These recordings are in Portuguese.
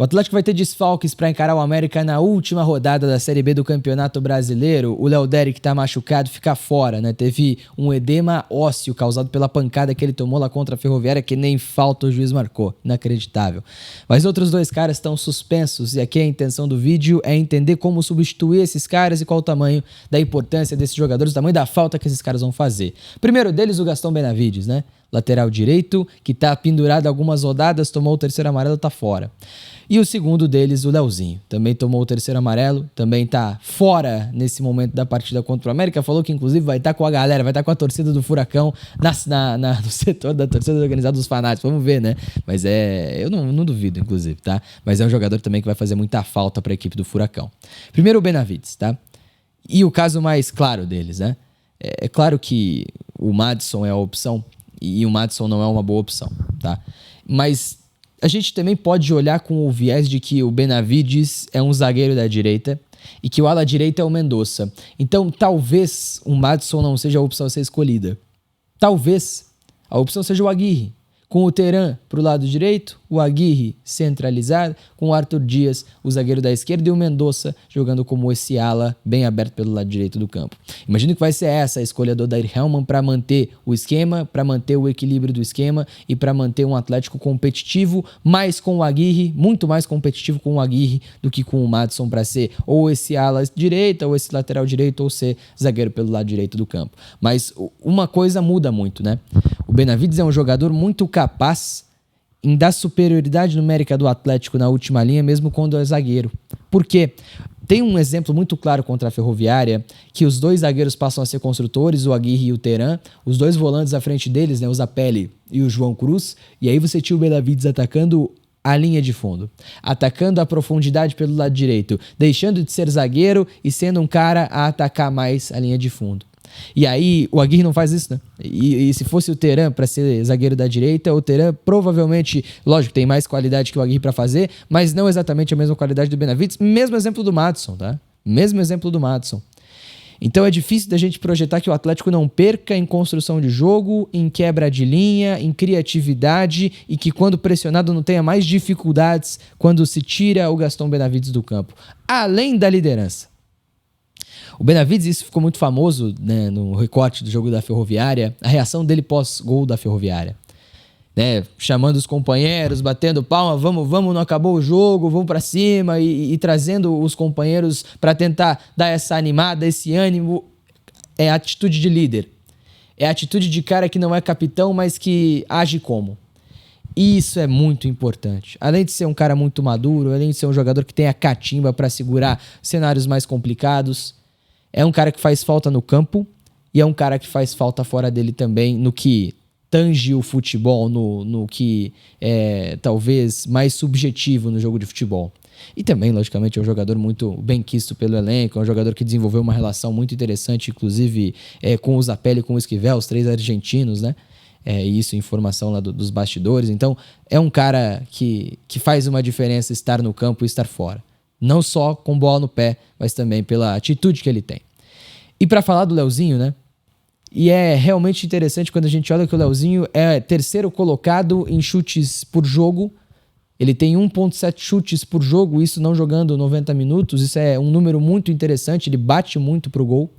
O Atlético vai ter desfalques para encarar o América na última rodada da Série B do Campeonato Brasileiro. O Léo Derrick tá machucado, fica fora, né? Teve um edema ósseo causado pela pancada que ele tomou lá contra a Ferroviária, que nem falta o juiz marcou. Inacreditável. Mas outros dois caras estão suspensos e aqui a intenção do vídeo é entender como substituir esses caras e qual o tamanho da importância desses jogadores, o tamanho da falta que esses caras vão fazer. Primeiro deles, o Gastão Benavides, né? Lateral direito, que tá pendurado algumas rodadas, tomou o terceiro amarelo, tá fora. E o segundo deles, o Leozinho, também tomou o terceiro amarelo, também tá fora nesse momento da partida contra o América, falou que inclusive vai estar com a galera, vai estar com a torcida do Furacão no setor da torcida organizada dos fanáticos, vamos ver, né? Mas eu não duvido, inclusive, tá? Mas é um jogador também que vai fazer muita falta para a equipe do Furacão. Primeiro o Benavides, tá? E o caso mais claro deles, né? É claro que o Madison é a opção, e o Madison não é uma boa opção, tá? Mas a gente também pode olhar com o viés de que o Benavides é um zagueiro da direita e que o ala direita é o Mendonça. Então, talvez o Madison não seja a opção a ser escolhida. Talvez a opção seja o Aguirre, com o Terán pro lado direito, o Aguirre centralizado, com o Arthur Dias, o zagueiro da esquerda, e o Mendonça jogando como esse ala bem aberto pelo lado direito do campo. Imagino que vai ser essa a escolha do Odair Hellmann para manter o esquema, para manter o equilíbrio do esquema e para manter um Atlético competitivo, mais com o Aguirre, muito mais competitivo com o Aguirre do que com o Madison, para ser ou esse ala direita, ou esse lateral direito, ou ser zagueiro pelo lado direito do campo. Mas uma coisa muda muito, né? O Benavides é um jogador muito capaz em dar superioridade numérica do Atlético na última linha, mesmo quando é zagueiro. Por quê? Tem um exemplo muito claro contra a Ferroviária, que os dois zagueiros passam a ser construtores, o Aguirre e o Terán, os dois volantes à frente deles, né, o Zapelli e o João Cruz, e aí você tinha o Benavides atacando a linha de fundo, atacando a profundidade pelo lado direito, deixando de ser zagueiro e sendo um cara a atacar mais a linha de fundo. E aí o Aguirre não faz isso, né? E se fosse o Terán para ser zagueiro da direita, o Terán provavelmente, lógico, tem mais qualidade que o Aguirre para fazer, mas não exatamente a mesma qualidade do Benavides. Mesmo exemplo do Madison, tá? Mesmo exemplo do Madison. Então é difícil da gente projetar que o Atlético não perca em construção de jogo, em quebra de linha, em criatividade e que quando pressionado não tenha mais dificuldades quando se tira o Gastão Benavides do campo. Além da liderança. O Benavides, isso ficou muito famoso, né, no recorte do jogo da Ferroviária, a reação dele pós-gol da Ferroviária. Né, chamando os companheiros, batendo palma, vamos, não acabou o jogo, vamos pra cima e trazendo os companheiros para tentar dar essa animada, esse ânimo. É a atitude de líder. É a atitude de cara que não é capitão, mas que age como. Isso é muito importante. Além de ser um cara muito maduro, além de ser um jogador que tem a catimba para segurar cenários mais complicados, é um cara que faz falta no campo e é um cara que faz falta fora dele também, no que tange o futebol, no que é talvez mais subjetivo no jogo de futebol. E também, logicamente, é um jogador muito bem quisto pelo elenco, é um jogador que desenvolveu uma relação muito interessante, inclusive com o Zapelli e com o Esquivel, os três argentinos, né? Isso, informação lá dos bastidores. Então, é um cara que faz uma diferença estar no campo e estar fora. Não só com bola no pé, mas também pela atitude que ele tem. E para falar do Leozinho, né? E é realmente interessante quando a gente olha que o Leozinho é terceiro colocado em chutes por jogo. Ele tem 1,7 chutes por jogo, isso não jogando 90 minutos. Isso é um número muito interessante, ele bate muito pro gol.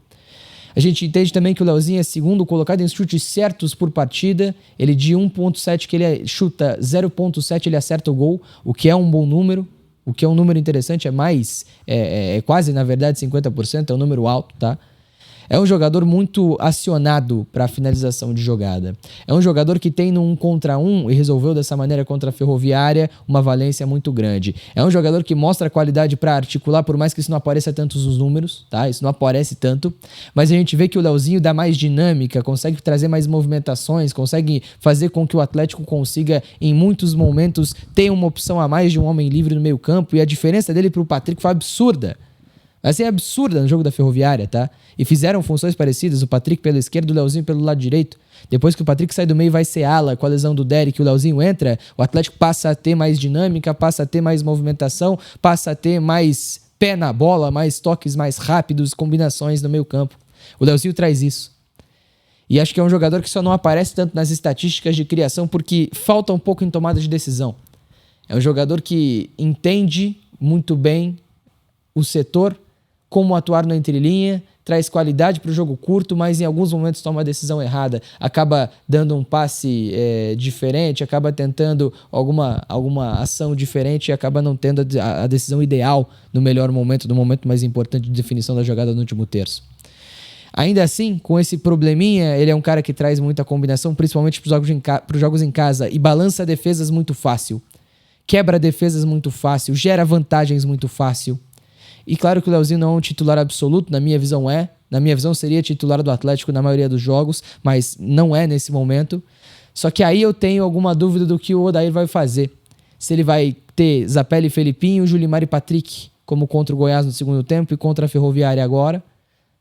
A gente entende também que o Leozinho é segundo colocado em chutes certos por partida. Ele de 1,7 que ele chuta 0,7 ele acerta o gol, o que é um bom número. O que é um número interessante, é quase, na verdade, 50%, é um número alto, tá? É um jogador muito acionado para a finalização de jogada. É um jogador que tem no 1 contra 1 e resolveu dessa maneira contra a Ferroviária uma valência muito grande. É um jogador que mostra qualidade para articular, por mais que isso não apareça tanto nos números, tá? Isso não aparece tanto, mas a gente vê que o Leozinho dá mais dinâmica, consegue trazer mais movimentações, consegue fazer com que o Atlético consiga, em muitos momentos, ter uma opção a mais de um homem livre no meio campo, e a diferença dele para o Patrick foi absurda. Vai ser absurda no jogo da Ferroviária, tá? E fizeram funções parecidas, o Patrick pela esquerda, o Leozinho pelo lado direito. Depois que o Patrick sai do meio, vai ser ala, com a lesão do Derrick, o Leozinho entra, o Atlético passa a ter mais dinâmica, passa a ter mais movimentação, passa a ter mais pé na bola, mais toques mais rápidos, combinações no meio campo. O Leozinho traz isso. E acho que é um jogador que só não aparece tanto nas estatísticas de criação porque falta um pouco em tomada de decisão. É um jogador que entende muito bem o setor, como atuar na entrelinha, traz qualidade para o jogo curto, mas em alguns momentos toma a decisão errada, acaba dando um passe diferente, acaba tentando alguma ação diferente e acaba não tendo a decisão ideal no melhor momento, no momento mais importante de definição da jogada no último terço. Ainda assim, com esse probleminha, ele é um cara que traz muita combinação, principalmente para os jogos em casa, e balança defesas muito fácil, quebra defesas muito fácil, gera vantagens muito fácil. E claro que o Leozinho não é um titular absoluto, na minha visão na minha visão seria titular do Atlético na maioria dos jogos, mas não é nesse momento. Só que aí eu tenho alguma dúvida do que o Odair vai fazer. Se ele vai ter Zapelli, Felipinho, Julimar e Patrick, como contra o Goiás no segundo tempo e contra a Ferroviária agora,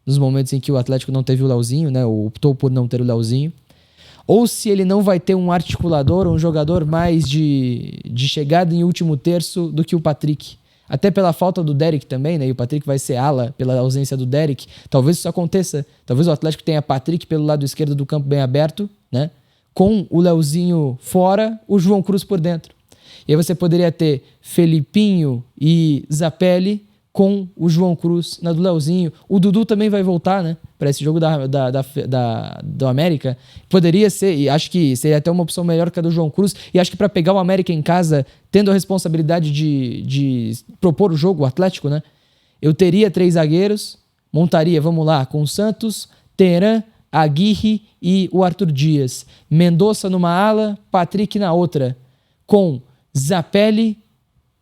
nos momentos em que o Atlético não teve o Leozinho, né, optou por não ter o Leozinho. Ou se ele não vai ter um articulador, um jogador mais de chegada em último terço do que o Patrick. Até pela falta do Derek também, né? E o Patrick vai ser ala pela ausência do Derek. Talvez isso aconteça. Talvez o Atlético tenha Patrick pelo lado esquerdo do campo bem aberto, né? Com o Leozinho fora, o João Cruz por dentro. E aí você poderia ter Felipinho e Zapelli com o João Cruz na do Leozinho. O Dudu também vai voltar, né? Para esse jogo do América. Poderia ser, e acho que seria até uma opção melhor que a do João Cruz. E acho que para pegar o América em casa, tendo a responsabilidade de propor o jogo, o Atlético, né? Eu teria 3 zagueiros, montaria, vamos lá, com Santos, Teran, Aguirre e o Arthur Dias. Mendonça numa ala, Patrick na outra. Com Zapelli,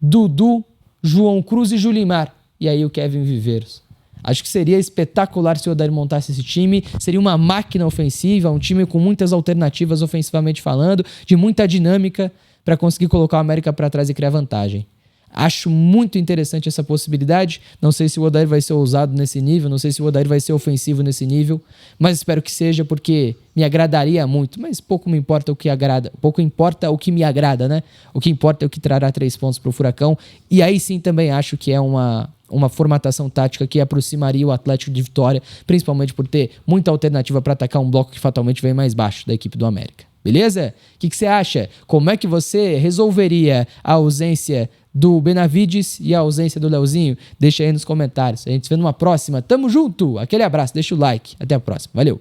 Dudu, João Cruz e Julimar. E aí o Kevin Viveiros. Acho que seria espetacular se o Odair montasse esse time. Seria uma máquina ofensiva, um time com muitas alternativas ofensivamente falando, de muita dinâmica para conseguir colocar o América para trás e criar vantagem. Acho muito interessante essa possibilidade. Não sei se o Odair vai ser ousado nesse nível, não sei se o Odair vai ser ofensivo nesse nível, mas espero que seja, porque me agradaria muito. Mas pouco me importa o que agrada, pouco importa o que me agrada, né? O que importa é o que trará 3 pontos para o Furacão. E aí sim também acho que é uma formatação tática que aproximaria o Atlético de vitória, principalmente por ter muita alternativa para atacar um bloco que fatalmente vem mais baixo da equipe do América. Beleza? O que você acha? Como é que você resolveria a ausência do Benavides e a ausência do Leozinho? Deixa aí nos comentários. A gente se vê numa próxima. Tamo junto! Aquele abraço, deixa o like. Até a próxima. Valeu!